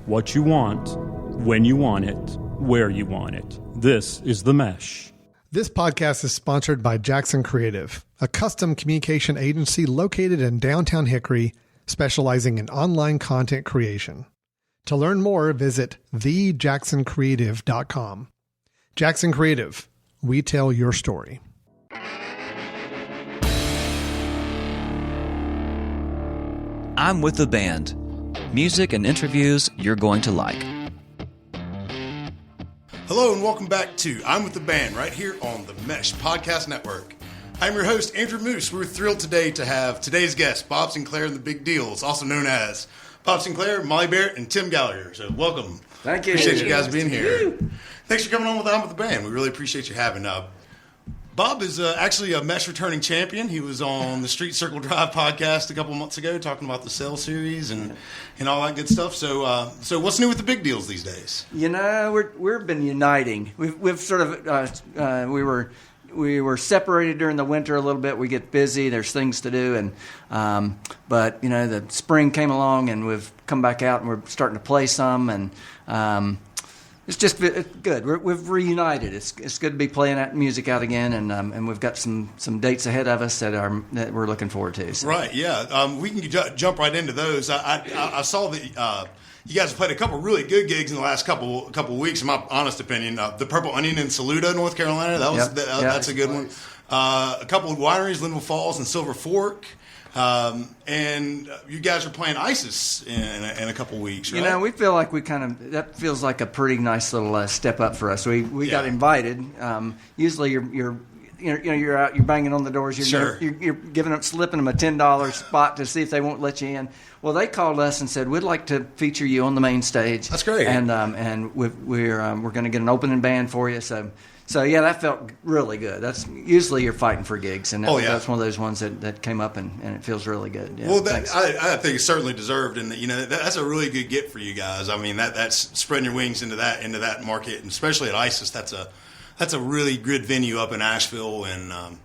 what you want, when you want it, where you want it. This is The Mesh. This podcast is sponsored by Jackson Creative, a custom communication agency located in downtown Hickory, specializing in online content creation. To learn more, visit thejacksoncreative.com. Jackson Creative, we tell your story. I'm with the band. Music and interviews you're going to like. Hello and welcome back to I'm with the Band right here on the Mesh Podcast Network. I'm your host, Andrew Moose. We're thrilled today to have today's guest, Bob Sinclair and the Big Deals, also known as Bob Sinclair, Molly Barrett, and Tim Gallagher. So welcome. Thank you. Appreciate you guys being here. Thanks for coming on with I'm with the Band. We really appreciate you having us. Bob is actually a Mesh returning champion. He was on the Street Circle Drive podcast a couple months ago talking about the Cell series and all that good stuff. So what's new with the Big Deals these days? You know, we've been uniting. We've sort of we were separated during the winter a little bit. We get busy. There's things to do, and but you know, the spring came along and we've come back out and we're starting to play some and. It's just good. We've reunited. It's good to be playing that music out again, and we've got some dates ahead of us that we're looking forward to. So. Right, yeah. We can jump right into those. I saw that you guys have played a couple really good gigs in the last couple weeks. In my honest opinion, the Purple Onion in Saluda, North Carolina. That's a good one. A couple of wineries, Linville Falls and Silver Fork. And you guys are playing ISIS in a couple weeks, right? You know, we feel like that feels like a pretty nice little step up for us. We got invited. Usually you're out, you're banging on the doors, you're slipping them a $10 spot to see if they won't let you in. Well, they called us and said, we'd like to feature you on the main stage. That's great. And we're going to get an opening band for you. So yeah, that felt really good. That's usually you're fighting for gigs, and that's one of those ones that came up, and it feels really good. Yeah, well, I think it's certainly deserved, and you know that's a really good get for you guys. I mean, that's spreading your wings into that market, and especially at ISIS, that's a really good venue up in Asheville, and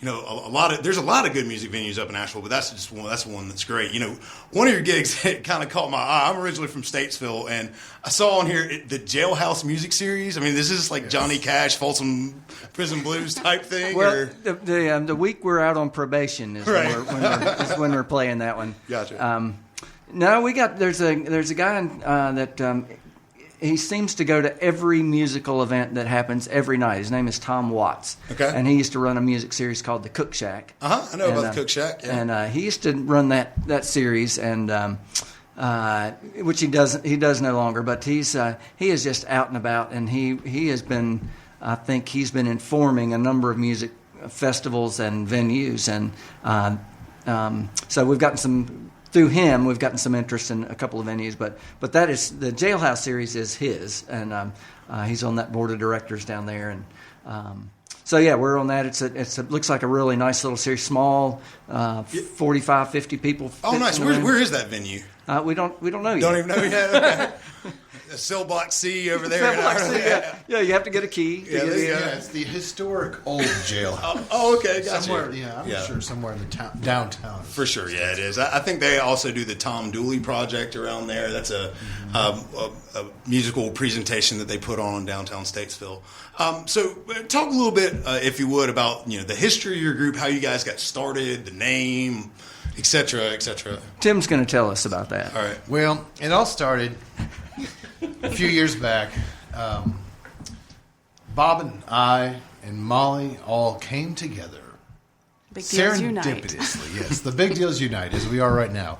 you know there's a lot of good music venues up in Asheville, but that's just one that's great. You know, one of your gigs kind of caught my eye. I'm originally from Statesville, and I saw on here the Jailhouse Music Series. I mean, this is like Johnny Cash, Folsom Prison Blues type thing. Well, the week we're out on probation is when we're playing that one. Gotcha. No, there's a guy that. He seems to go to every musical event that happens every night. His name is Tom Watts. Okay. And he used to run a music series called The Cook Shack. I know about The Cook Shack. Yeah. And he used to run that series, and which he does no longer. But he is just out and about, and he has been, I think he's been informing a number of music festivals and venues, and so we've gotten some. Through him, we've gotten some interest in a couple of venues, but that is the Jailhouse series is his, and he's on that board of directors down there, and so yeah, we're on that. It looks like a really nice little series, small, 45, 50 people. Oh, nice. Where is that venue? We don't know yet. Don't even know yet. Okay. Cell Block C over there. Cell Block C, yeah, you have to get a key. It's the historic old jailhouse. Okay, gotcha. Somewhere, I'm sure somewhere in the downtown. For sure, yeah, it is. I think they also do the Tom Dooley project around there. That's a musical presentation that they put on in downtown Statesville. So talk a little bit, if you would, about the history of your group, how you guys got started, the name, et cetera, et cetera. Tim's going to tell us about that. All right. Well, it all started a few years back. Bob and I and Molly all came together. Big Deals Unite. Serendipitously, yes. The Big Deals Unite, as we are right now,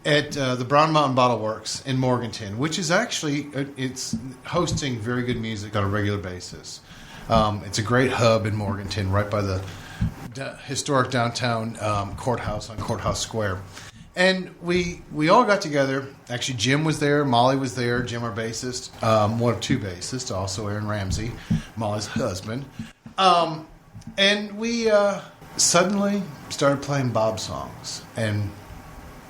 at the Brown Mountain Bottle Works in Morganton, which is actually it's hosting very good music on a regular basis. It's a great hub in Morganton, right by the historic downtown courthouse on Courthouse Square. And we all got together. Actually, Jim was there. Molly was there. Jim, our bassist. One of two bassists, also Aaron Ramsey, Molly's husband. And we suddenly started playing Bob songs. And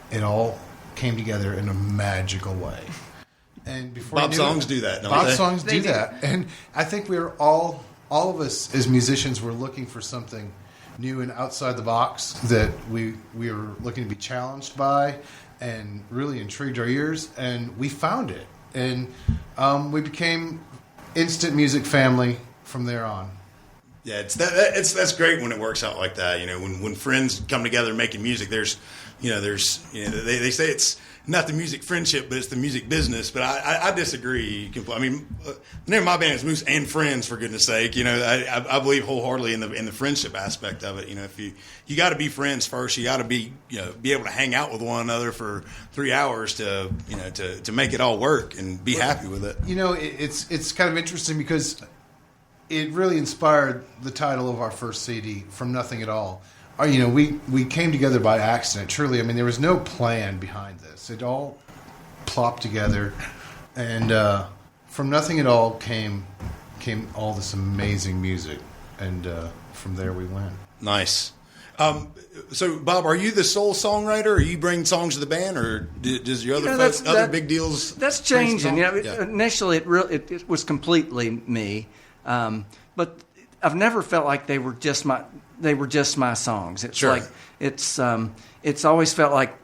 it all came together in a magical way. And before Bob songs do that, don't Bob they? songs do that. And I think we were all of us as musicians were looking for something new and outside the box that we were looking to be challenged by and really intrigued our ears, and we found it. and we became instant music family from there on. Yeah, that's great when it works out like that. When friends come together making music, they say it's not the music friendship, but it's the music business. But I disagree. I mean, the name of my band is Moose and Friends, for goodness sake. I believe wholeheartedly in the friendship aspect of it. If you got to be friends first, you got to be able to hang out with one another for 3 hours to make it all work and be happy with it. It's kind of interesting because it really inspired the title of our first CD, From Nothing at All. We came together by accident, truly. I mean, there was no plan behind this. It all plopped together, and from nothing at all came all this amazing music, and from there we went. Nice. So, Bob, are you the sole songwriter, or you bring songs to the band, or does your other big deals? That's changing. Initially, it was completely me, but I've never felt like they were just my songs. It's sure. like it's always felt like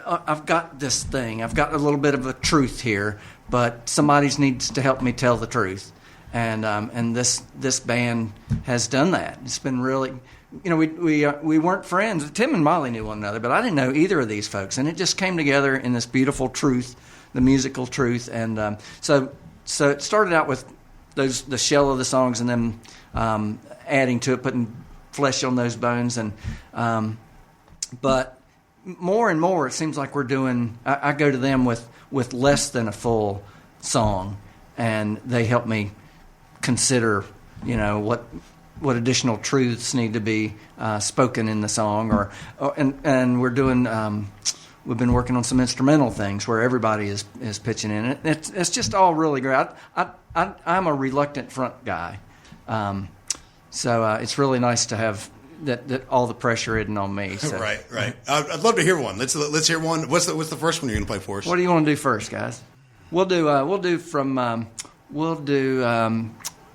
I've got this thing. I've got a little bit of a truth here, but somebody needs to help me tell the truth. And this band has done that. It's been really, we weren't friends. Tim and Molly knew one another, but I didn't know either of these folks, and it just came together in this beautiful truth, the musical truth. And so it started out with the shell of the songs, and then adding to it, putting flesh on those bones, and but more and more it seems like we're doing. I go to them with less than a full song, and they help me consider what additional truths need to be spoken in the song, and we're doing. We've been working on some instrumental things where everybody is pitching in. It's just all really great. I'm a reluctant front guy. So it's really nice to have that all the pressure isn't on me. So. Right. I'd love to hear one. Let's hear one. What's the first one you're going to play for us? What do you want to do first, guys? We'll do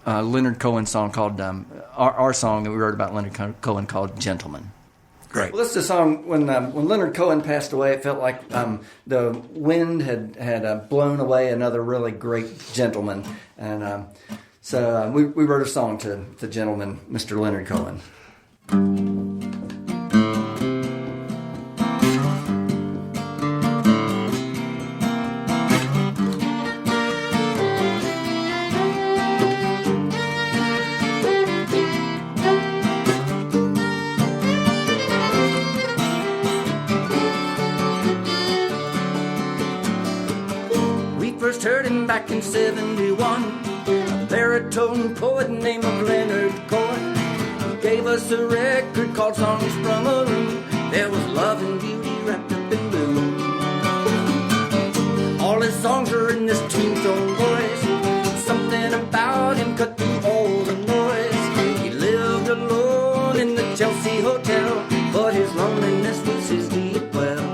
Leonard Cohen's song called our song that we wrote about Leonard Cohen called Gentleman. Great. Well, this is a song when Leonard Cohen passed away. It felt like the wind had blown away another really great gentleman, and so we wrote a song to the gentleman, Mr. Leonard Cohen. First heard him back in 71, a baritone poet named Leonard Cohen. He gave us a record called Songs from a Room. There was love and beauty wrapped up in blue. All his songs are in this two-tone voice. Something about him cut through all the noise. He lived alone in the Chelsea Hotel, but his loneliness was his deep well.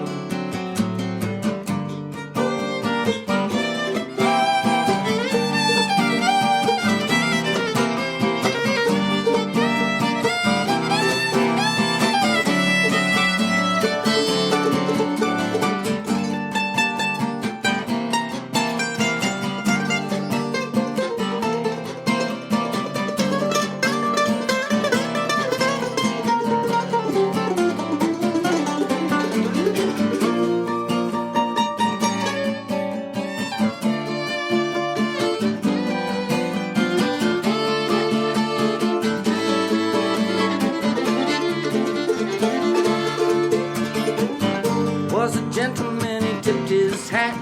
Was a gentleman, he tipped his hat.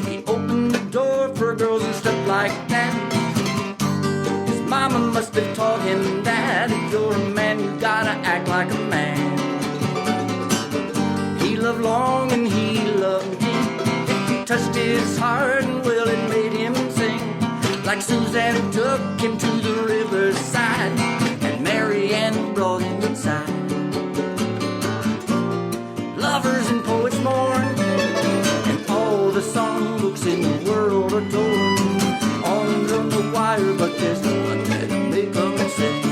He opened the door for girls and stuff like that. His mama must have taught him that if you're a man, you gotta act like a man. He loved long and he loved deep. He touched his heart and well, it made him sing. Like Suzanne took him to the riverside, and Mary Ann brought him inside. Lovers and poets mourn, and all the songbooks in the world are torn. Arms on the wire, but there's no one that can make them sing.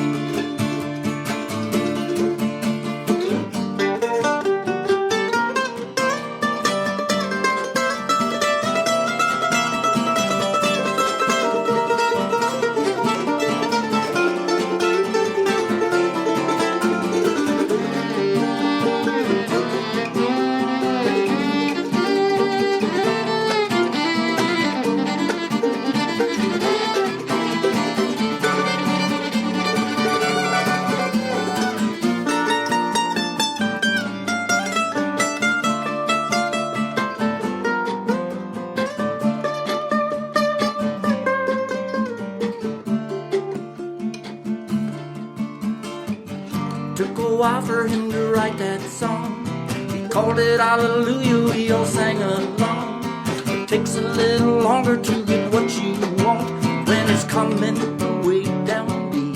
while for him to write that song. He called it Hallelujah, we all sang along. It takes a little longer to get what you want when it's coming way down deep.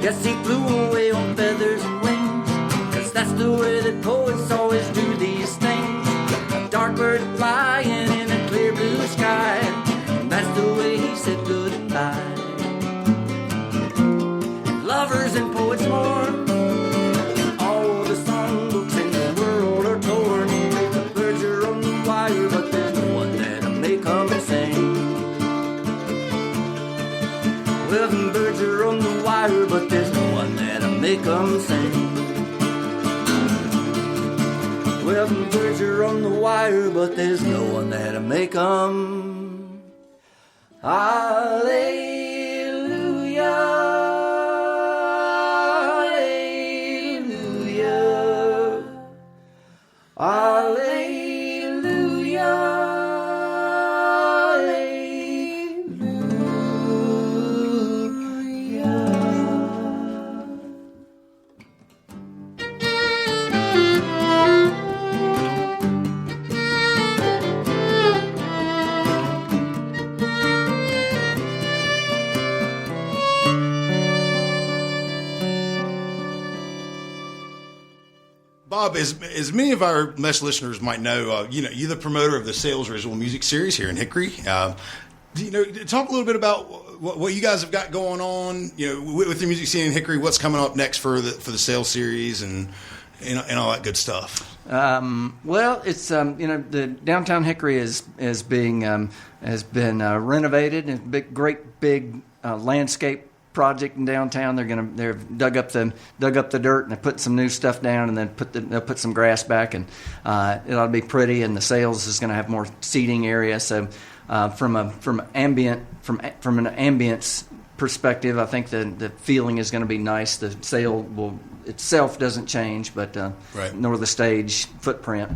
Guess he flew away on feathers and wings, 'cause that's the way that poets always do these things. A dark bird flying in a clear blue sky, and that's the way he said goodbye. Lovers and poets mourn, all the songbooks in the world are torn. The birds are on the wire, but there's no one that may come and sing. Well, the birds are on the wire, but there's no one that may come and sing. Well, the birds are on the wire, but there's no one that may come. Hallelujah. Bob, as many of our Mesh listeners might know, you're the promoter of the Sales Original Music Series here in Hickory. Talk a little bit about what you guys have got going on, with the music scene in Hickory. What's coming up next for the Sales Series and all that good stuff. Well, it's the downtown Hickory has been renovated, and great big landscape project in downtown. They've dug up the dirt and they put some new stuff down, and then they'll put some grass back, and it ought to be pretty. And the Sales is going to have more seating area. So from an ambience perspective, I think the feeling is going to be nice. The Sale itself doesn't change, but right. Nor the stage footprint.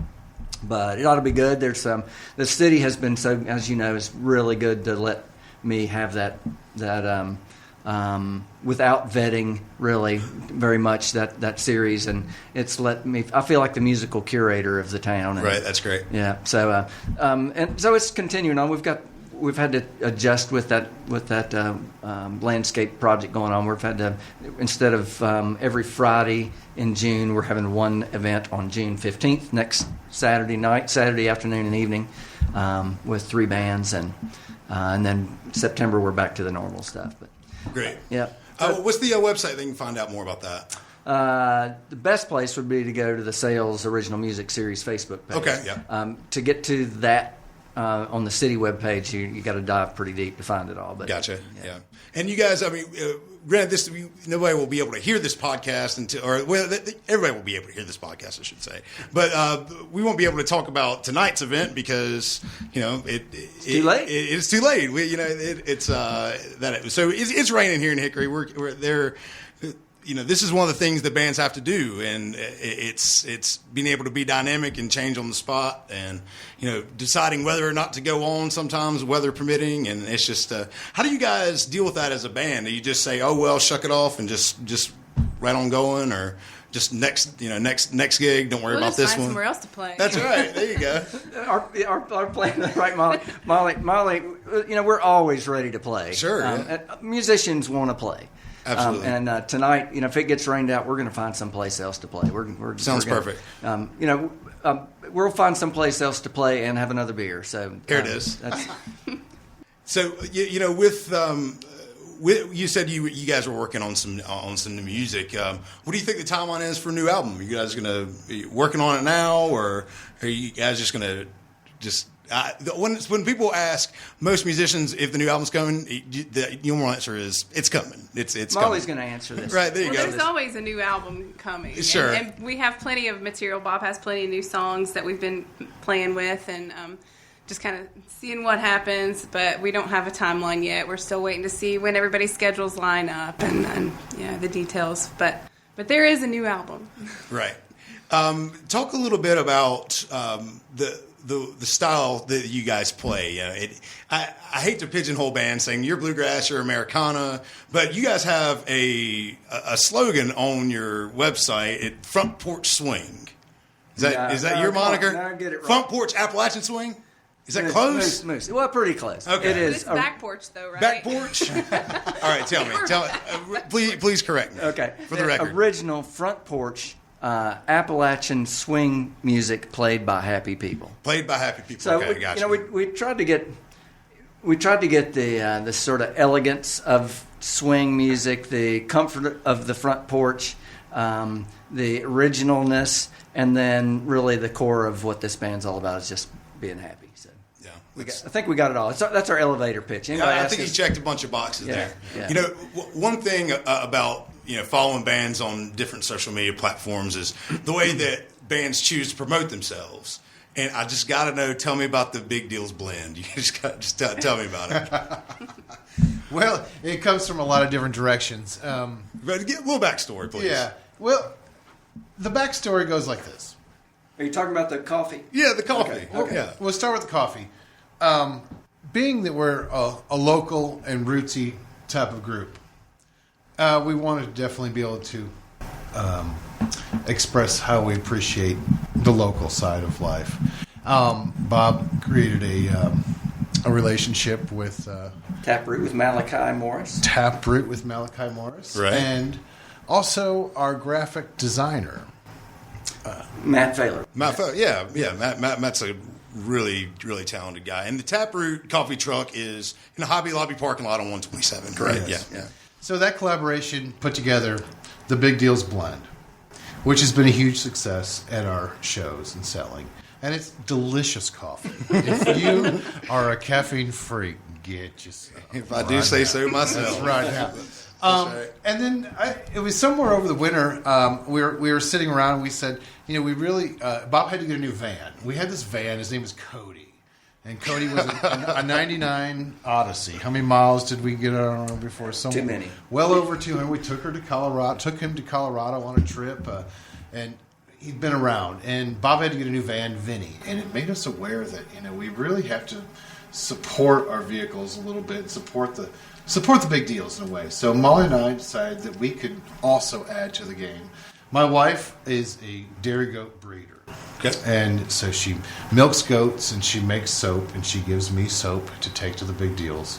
But it ought to be good. There's the city has been, so as you know, is really good to let me have that without vetting really very much that series, and it's let me. I feel like the musical curator of the town. And, right, that's great. Yeah. So and so it's continuing on. We've had to adjust with that landscape project going on. We've had to, instead of every Friday in June, we're having one event on June 15th, next Saturday afternoon and evening, with 3 bands, and then September we're back to the normal stuff. But great. Yeah. What's the website they can find out more about that? The best place would be to go to the Sales Original Music Series Facebook page. Okay. Yeah. To get to that. On the city webpage, you got to dive pretty deep to find it all. But gotcha. Yeah. And you guys, granted, nobody will be able to hear this podcast everybody will be able to hear this podcast, I should say. But we won't be able to talk about tonight's event because it's too late. It's too late. So it's raining here in Hickory. We're there. This is one of the things that bands have to do, and it's being able to be dynamic and change on the spot, and deciding whether or not to go on sometimes, weather permitting, and it's just how do you guys deal with that as a band? Do you just say, oh well, shuck it off and just right on going, or just next gig, don't worry about this one. Somewhere else to play. That's right. There you go. Our plan, right, Molly. We're always ready to play. Sure. Musicians want to play. Absolutely. And tonight, if it gets rained out, we're going to find someplace else to play. Sounds perfect. We'll find someplace else to play and have another beer. So there it is. So with you said you guys were working on some new music. What do you think the timeline is for a new album? Are you guys going to be working on it now, or are you guys just going to just? When people ask most musicians if the new album's coming, the normal answer is it's coming. It's Molly's coming. going to answer this. Right, there you go. There's always a new album coming. Sure. And we have plenty of material. Bob has plenty of new songs that we've been playing with, and just kind of seeing what happens. But we don't have a timeline yet. We're still waiting to see when everybody's schedules line up and the details. But there is a new album. Right. Talk a little bit about the style that you guys play. I hate to pigeonhole bands saying you're bluegrass, you're Americana, but you guys have a slogan on your website, Front Porch Swing. Is that your moniker? No, get it right. Front Porch Appalachian Swing? Is that close? Moose. Well, pretty close. Okay. It is. It's back porch, though, right? Back porch? All right, tell me. Please correct me. Okay. For the record. Original Front Porch Appalachian swing music played by happy people. Played by happy people. So Okay, gotcha. we tried to get the sort of elegance of swing music, the comfort of the front porch, the originalness, and then really the core of what this band's all about is just being happy. So Yeah, I think we got it all. That's our elevator pitch. Anybody I ask think us- he checked a bunch of boxes Yeah, there. yeah. You know, one thing about following bands on different social media platforms is the way that bands choose to promote themselves. And I just got to know. Tell me about the Big Deals blend. You just tell me about it. Well, it comes from a lot of different directions. But get a little backstory, please. Yeah. Well, the backstory goes like this. Are you talking about the coffee? Yeah, the coffee. Okay. Yeah. We'll start with the coffee. Being that we're a local and rootsy type of group, we wanted to definitely be able to express how we appreciate the local side of life. Bob created a relationship with Taproot with Malachi Morris. Taproot with Malachi Morris, Right. and also our graphic designer. Matt Failer. Matt's a really, really talented guy. And the Taproot coffee truck is in a Hobby Lobby parking lot on 127, correct? Yes. Yeah. So that collaboration put together the Big Deals blend, which has been a huge success at our shows and selling. And it's delicious coffee. If you are a caffeine freak, get yourself. If I do say so myself. That's right now. right. And then it was somewhere over the winter. We were sitting around and we said, we really Bob had to get a new van. We had this van. His name was Cody, and Cody was a '99 Odyssey. How many miles did we get on before? Too many. Well over 200. We took him to Colorado on a trip, and he'd been around. And Bob had to get a new van, Vinny, and it made us aware that we really have to support our vehicles a little bit, support the big deals in a way. So Molly and I decided that we could also add to the game. My wife is a dairy goat breeder. Okay. And so she milks goats and she makes soap and she gives me soap to take to the big deals.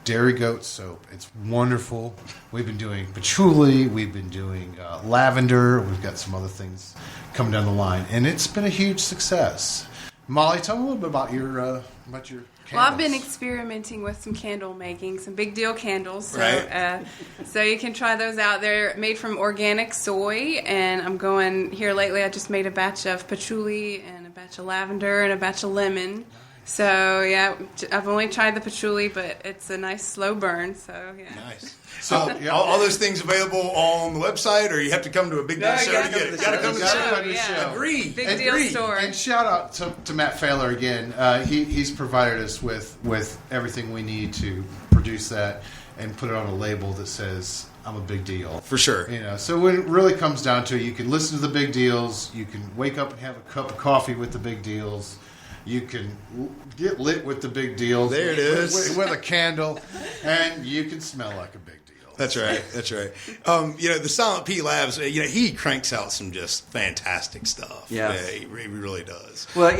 Dairy goat soap. It's wonderful. We've been doing patchouli. We've been doing lavender. We've got some other things coming down the line. And it's been a huge success. Molly, tell me a little bit about your candles. Well, I've been experimenting with some candle making, some Big Deal candles. So, Right. So you can try those out. They're made from organic soy, and I'm going here lately. I just made a batch of patchouli and a batch of lavender and a batch of lemon. So yeah, I've only tried the patchouli, but it's a nice slow burn. So yeah. Nice. So, all those things available on the website, or you have to come to a Big Deal show to get it? Gotta Come to the show. show. Agreed. Big Deal store. And shout out to Matt Failer again. He's provided us with everything we need to produce that and put it on a label that says I'm a big deal. For sure. So when it really comes down to it, you can listen to the big deals. You can wake up and have a cup of coffee with the big deals. You can get lit with the big deals. There it is. With a candle. And you can smell like a big deal. That's right. The Silent P Labs, he cranks out some just fantastic stuff. Yeah. He really does. Well,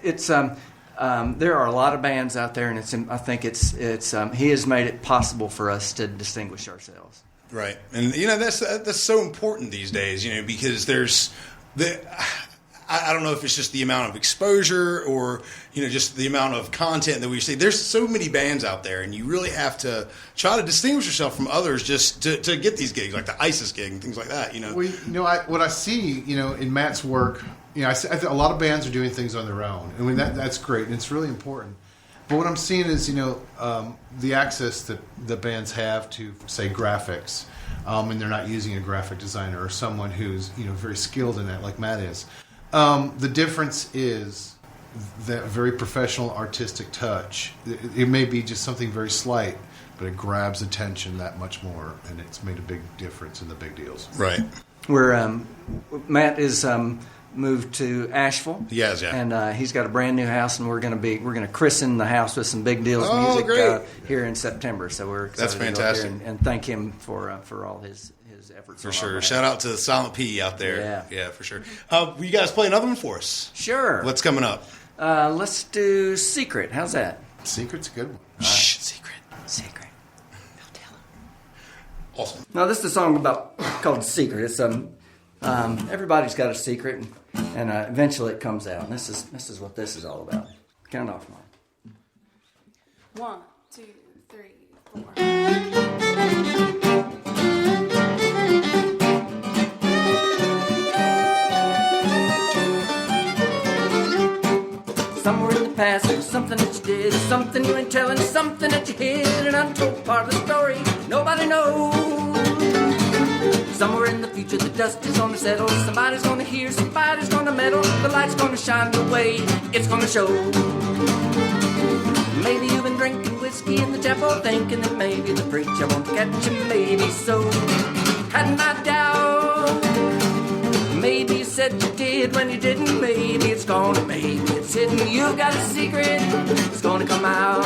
it's there are a lot of bands out there, and I think it's he has made it possible for us to distinguish ourselves. Right. And, that's so important these days, because there's I don't know if it's just the amount of exposure or, just the amount of content that we see. There's so many bands out there, and you really have to try to distinguish yourself from others just to get these gigs, like the ISIS gig and things like that, What I see, in Matt's work, I see, a lot of bands are doing things on their own. I mean, that's great, and it's really important. But what I'm seeing is, the access that bands have to, say, graphics, and they're not using a graphic designer or someone who's, very skilled in that, like Matt is. The difference is that very professional artistic touch. It may be just something very slight, but it grabs attention that much more, and it's made a big difference in the big deals. Right. Where Matt is moved to Asheville. Yes, yeah. And he's got a brand new house, and we're gonna christen the house with some Big Deals Oh, music great. here in September. So we're excited That's to go out fantastic. there and thank him for all his efforts. For on our sure. behalf. Shout out to Silent P out there. Yeah. For sure. Will you guys play another one for us? Sure. What's coming up? Let's do Secret. How's that? Secret's a good one. Shh, secret. Secret. Awesome. No, this is a song called Secret. It's everybody's got a secret, and eventually it comes out. And this is what this is all about. Count off, Mark. 1, 2, 3, 4. Somewhere in the past, there was something that you did, something you ain't telling, something that you hid, an untold part of the story nobody knows. Somewhere in the future, the dust is gonna settle, somebody's gonna hear, somebody's gonna meddle, the light's gonna shine the way it's gonna show. Maybe you've been drinking whiskey in the chapel, thinking that maybe the preacher won't catch you, maybe so. Hadn't I doubt? Maybe you said you did when you didn't. Maybe it's gone, maybe it's hidden. You've got a secret, it's gonna come out.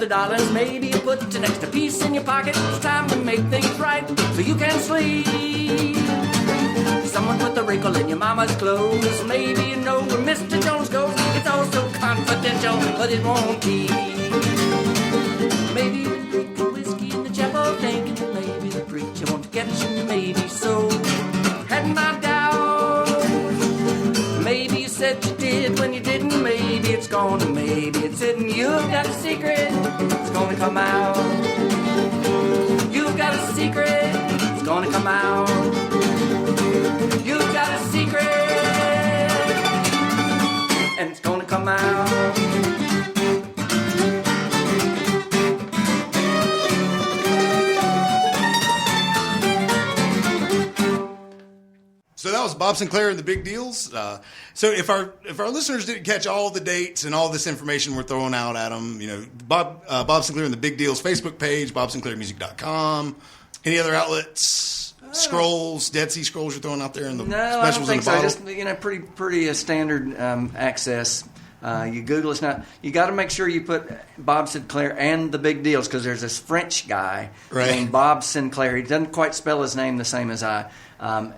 $100. Maybe you put an extra piece in your pocket. It's time to make things right so you can sleep. Someone put the wrinkle in your mama's clothes. Maybe you know where Mr. Jones goes. It's all so confidential, but it won't be. Maybe you drink whiskey in the chapel, thinking that maybe the preacher won't get you. Maybe so. Had my doubts. Maybe you said you did when you didn't. Maybe it's gone and maybe it's hidden. You've got a secret, it's gonna come out. You've got a secret, it's gonna come out. You've got a secret, and it's gonna come out. So that was Bob Sinclair and the Big Deals. So if our listeners didn't catch all the dates and all this information we're throwing out at them, you know, Bob Sinclair and the Big Deals Facebook page, BobSinclairMusic.com. Any other outlets? Scrolls, Dead Sea Scrolls you're throwing out there in the No, specials I don't think in the so. bottle? Just pretty standard access. You Google us now. You got to make sure you put Bob Sinclair and the Big Deals because there's this French guy named Bob Sinclair. He doesn't quite spell his name the same as I.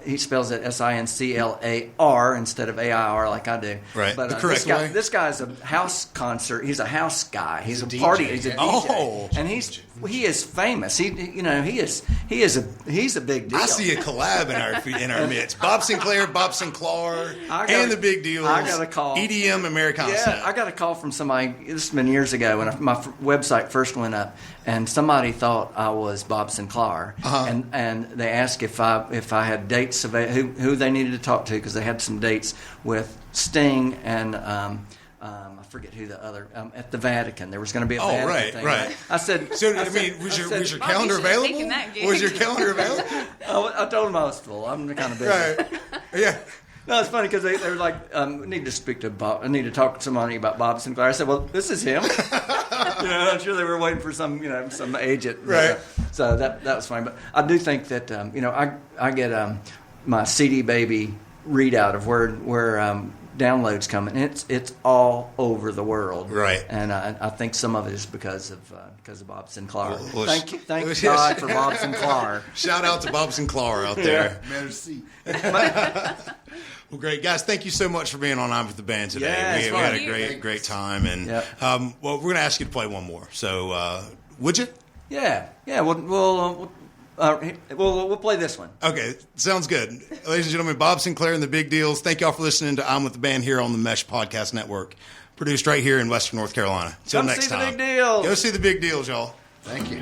He spells it Sinclar instead of AIR like I do. Right, But the correct way. this guy's a house concert. He's a house guy. He's a DJ. party. He's a DJ. Oh. And he is famous. He's a big deal. I see a collab in our midst. Bob Sinclair, and the Big Deals. I got a call. EDM Americana. Yeah, I got a call from somebody. This has been years ago when my website first went up, and somebody thought I was Bob Sinclair, and they asked if I had dates of who they needed to talk to because they had some dates with Sting and I forget who the other at the Vatican. There was going to be a Vatican thing. Right. I said. So was your calendar available? Was your calendar available? I told them I was full. I'm kind of busy. Right. Yeah. No, it's funny because they were like, I need to speak to Bob. I need to talk to somebody about Bob Sinclair. I said, well, this is him. I'm sure they were waiting for some agent. Right. So that was funny. But I do think that, I get my CD Baby readout of where downloads come, and it's all over the world. Right. And I think some of it is because of Bob Sinclair. Well, Thank God for Bob Sinclair. Shout out to Bob Sinclair out there. Merci. Well, great. Guys, thank you so much for being on with the Band today. Yeah, we had a great time. And we're going to ask you to play one more. So, would you? Yeah. We'll We'll play this one. Okay, sounds good. Ladies and gentlemen, Bob Sinclair and the Big Deals. Thank y'all for listening to I'm with the Band here on the Mesh Podcast Network, produced right here in Western North Carolina. Till next time. Go see the Big Deals. Go see the Big Deals, y'all. Thank you.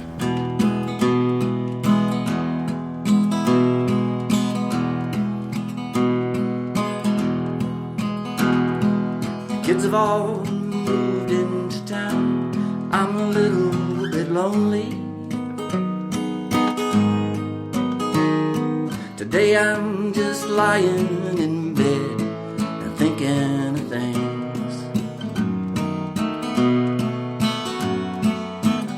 Kids have all moved into town. I'm a little bit lonely. Today I'm just lying in bed and thinking of things.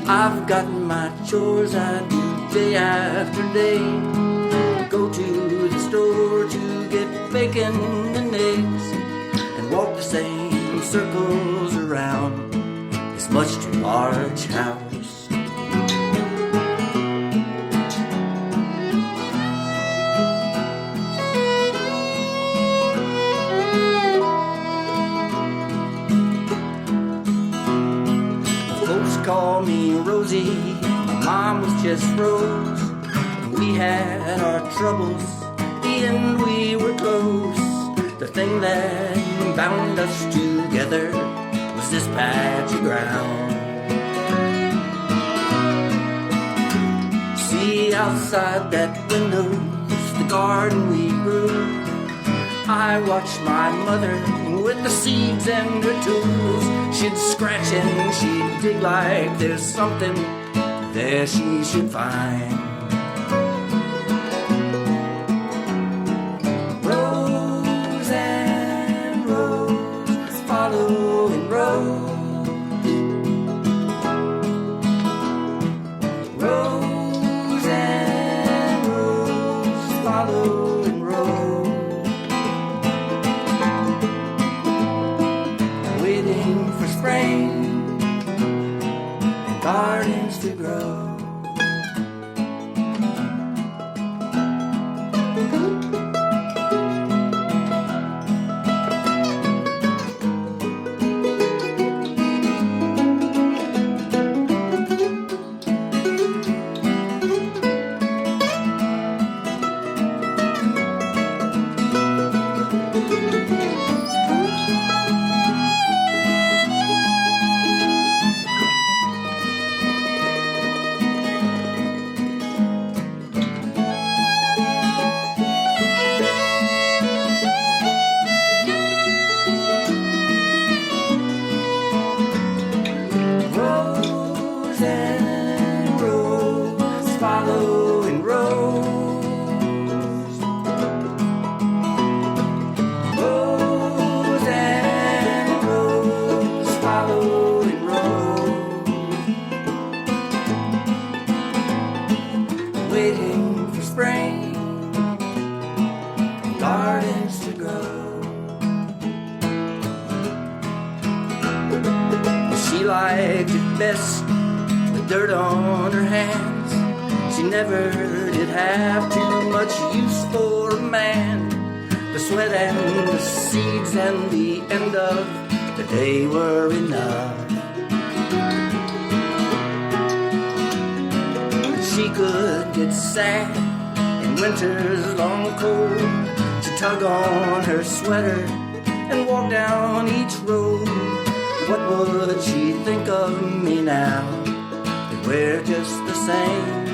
I've got my chores I do day after day. Go to the store to get bacon and eggs and walk the same circles around this much too large house. Folks call me Rosie, my mom was just Rose. We had our troubles, the end we were close. The thing that bound us together was this patch of ground. See outside that window, it's the garden we grew. I watched my mother with the seeds and her tools. She'd scratch and she'd dig like there's something there she should find. Following rows, rows and rows, following rows, waiting for spring and gardens to grow. Waiting for spring, gardens to grow. She liked it best with dirt on her hands. She never did have too much use for a man. The sweat and the seeds and the end of the day were enough. She could get sad in winter's long cold. She'd tug on her sweater and walk down each road. What would she think of me now? That we're just the same.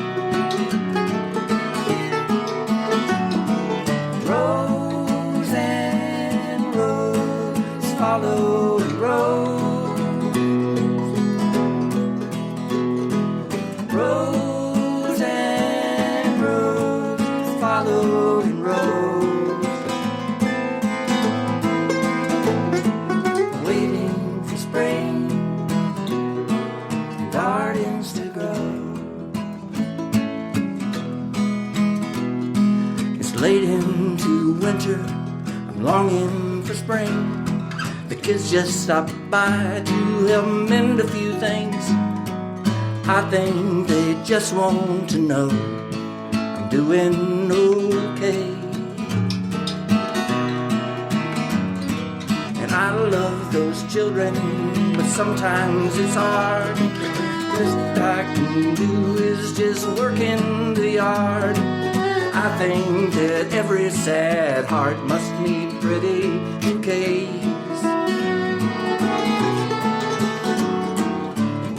Rows and rows, follow the road. Following rows, waiting for spring, gardens to grow. It's late into winter, I'm longing for spring. The kids just stopped by to help mend a few things. I think they just want to know doing okay. And I love those children, but sometimes it's hard. Best I can do is just work in the yard. I think that every sad heart must need pretty bouquets.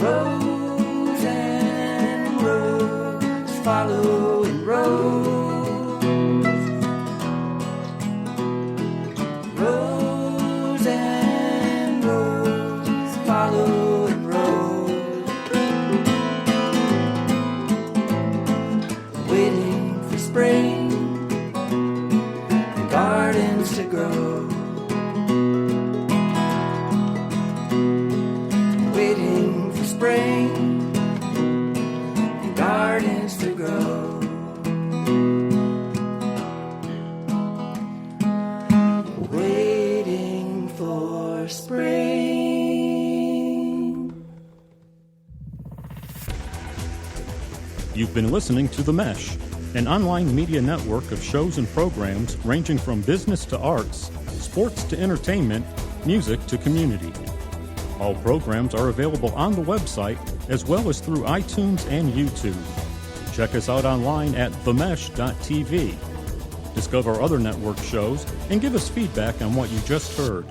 Rows and rows following rows. Rows and rows following rows. Waiting for spring and gardens to grow. Waiting for spring and gardens to grow. Waiting for spring. You've been listening to The Mesh, an online media network of shows and programs ranging from business to arts, sports to entertainment, music to community. All programs are available on the website as well as through iTunes and YouTube. Check us out online at themesh.tv. Discover other network shows and give us feedback on what you just heard.